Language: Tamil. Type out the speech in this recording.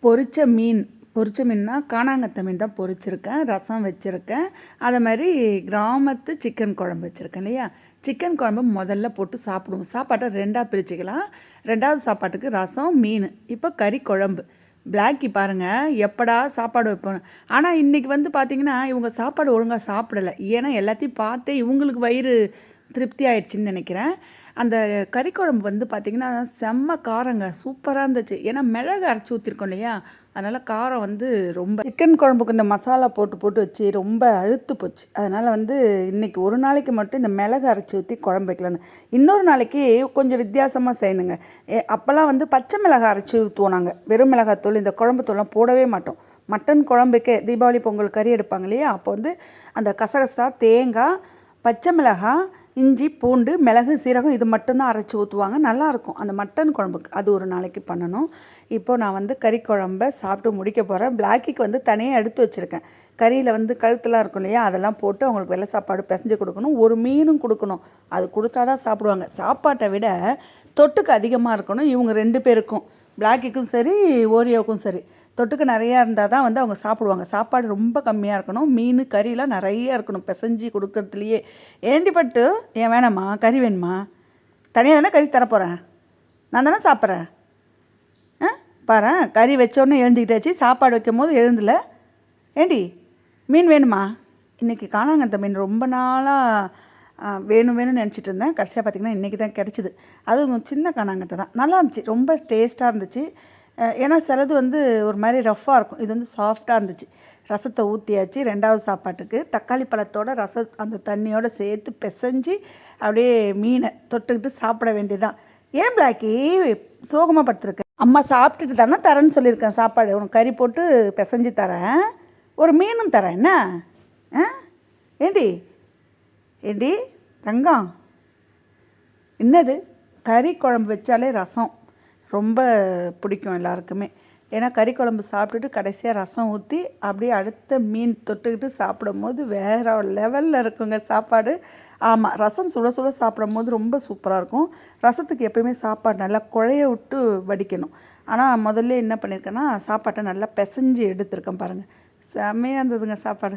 பொரிச்ச மீன்னா காணாங்கத்தை மீன் தான் பொரிச்சிருக்கேன், ரசம் வச்சுருக்கேன். அதை மாதிரி கிராமத்து சிக்கன் குழம்பு வச்சுருக்கேன் இல்லையா. சிக்கன் குழம்பு முதல்ல போட்டு சாப்பிடுவோம். சாப்பாட்டை ரெண்டாக பிரிச்சுக்கலாம். ரெண்டாவது சாப்பாட்டுக்கு ரசம், மீன். இப்போ கறி குழம்பு. பிளாக்கி பாருங்கள் எப்படா சாப்பாடு வைப்போம். ஆனால் இன்றைக்கி வந்து பார்த்திங்கன்னா இவங்க சாப்பாடு ஒழுங்காக சாப்பிடலை. ஏன்னா எல்லாத்தையும் பார்த்தே இவங்களுக்கு வயிறு திருப்தி ஆயிடுச்சுன்னு நினைக்கிறேன். அந்த கறி குழம்பு வந்து பார்த்திங்கன்னா செம்ம காரங்க, சூப்பராக இருந்துச்சு. ஏன்னா மிளகு அரைச்சி ஊற்றிருக்கோம் இல்லையா, அதனால் காரம் வந்து ரொம்ப. சிக்கன் குழம்புக்கு இந்த மசாலா போட்டு போட்டு வச்சு ரொம்ப அழுத்து போச்சு. அதனால் வந்து இன்றைக்கி ஒரு நாளைக்கு மட்டும் இந்த மிளகு அரைச்சி ஊற்றி குழம்பு வைக்கலான்னு. இன்னொரு நாளைக்கு கொஞ்சம் வித்தியாசமாக செய்யணுங்க. அப்போல்லாம் வந்து பச்சை மிளகாய் அரைச்சி ஊற்றுவோம் நாங்கள். வெறும் மிளகாத்தூள் இந்த குழம்பு தூள்லாம் போடவே மாட்டோம். மட்டன் குழம்புக்கே தீபாவளி பொங்கல் கறி எடுப்பாங்க இல்லையா, அப்போ வந்து அந்த கசகசா, தேங்காய், பச்சை மிளகாய், இஞ்சி, பூண்டு, மிளகு, சீரகம் இது மட்டும்தான் அரைச்சி ஊற்றுவாங்க. நல்லாயிருக்கும் அந்த மட்டன் குழம்புக்கு. அது ஒரு நாளைக்கு பண்ணணும். இப்போது நான் வந்து கறி குழம்பை சாப்பிட்டு முடிக்க போகிறேன். பிளாக்கிக்கு வந்து தனியாக எடுத்து வச்சுருக்கேன். கறியில் வந்து கழுத்துலாம் இருக்கும் இல்லையா, அதெல்லாம் போட்டு அவங்களுக்கு வெள்ளை சாப்பாடு பிசைஞ்சு கொடுக்கணும். ஒரு மீனும் கொடுக்கணும். அது கொடுத்தா தான் சாப்பிடுவாங்க. சாப்பாட்டை விட தொட்டுக்கு அதிகமாக இருக்கணும் இவங்க 2 பேருக்கும். பிளாக்கிக்கும் சரி, ஓரியோவுக்கும் சரி. தொட்டுக்கு நிறையா இருந்தால் தான் வந்து அவங்க சாப்பிடுவாங்க. சாப்பாடு ரொம்ப கம்மியாக இருக்கணும். மீன், கறிலாம் நிறையா இருக்கணும் பிசைஞ்சு கொடுக்கறதுலையே. ஏண்டி பட்டு ஏன் வேணாம்மா, கறி வேணுமா? தனியாக தானே கறி தரப்போகிறேன், நான் தானே சாப்பிட்றேன். பாரு, கறி வச்சோடனே எழுந்துக்கிட்டாச்சு. சாப்பாடு வைக்கும் போது எழுந்தல. ஏண்டி மீன் வேணுமா? இன்றைக்கி காணாங்கத்த மீன் ரொம்ப நாளாக வேணும்னு நினச்சிட்டு இருந்தேன். கடைசியாக பார்த்திங்கன்னா இன்றைக்கி தான் கிடச்சிது. அதுவும் சின்ன காணாங்கத்தை தான். நல்லா இருந்துச்சு, ரொம்ப டேஸ்ட்டாக இருந்துச்சு. ஏன்னா சிலது வந்து ஒரு மாதிரி ரஃப்பாக இருக்கும், இது வந்து சாஃப்டாக இருந்துச்சு. ரசத்தை ஊற்றியாச்சு. ரெண்டாவது சாப்பாட்டுக்கு தக்காளி பழத்தோட அந்த தண்ணியோடு சேர்த்து பிசைஞ்சு அப்படியே மீனை தொட்டுக்கிட்டு சாப்பிட வேண்டியதுதான். ஏன் பிளாக்கி சோகமாக படுத்துருக்கேன்? அம்மா சாப்பிட்டுட்டு தானே தரேன்னு சொல்லியிருக்கேன் சாப்பாடு. உனக்கு கறி போட்டு பிசைஞ்சு தரேன், ஒரு மீனும் தரேன். என்ன ஏண்டி ஏண்டி தங்கம், என்னது? கறி குழம்பு வச்சாலே ரசம் ரொம்ப பிடிக்கும் எல்லாருக்குமே. ஏன்னா கறி குழம்பு சாப்பிட்டுட்டு கடைசியாக ரசம் ஊற்றி அப்படியே அடுத்த மீன் தொட்டுக்கிட்டு சாப்பிடும் போது வேறு லெவலில் இருக்குங்க சாப்பாடு. ஆமாம், ரசம் சுட சுட சாப்பிடும் போது ரொம்ப சூப்பராக இருக்கும். ரசத்துக்கு எப்போயுமே சாப்பாடு நல்லா குழைய விட்டு வடிக்கணும். ஆனால் முதல்ல என்ன பண்ணியிருக்கேன்னா சாப்பாட்டை நல்லா பிசைஞ்சு எடுத்துருக்கேன் பாருங்கள். செம்மையாக இருந்ததுங்க சாப்பாடு.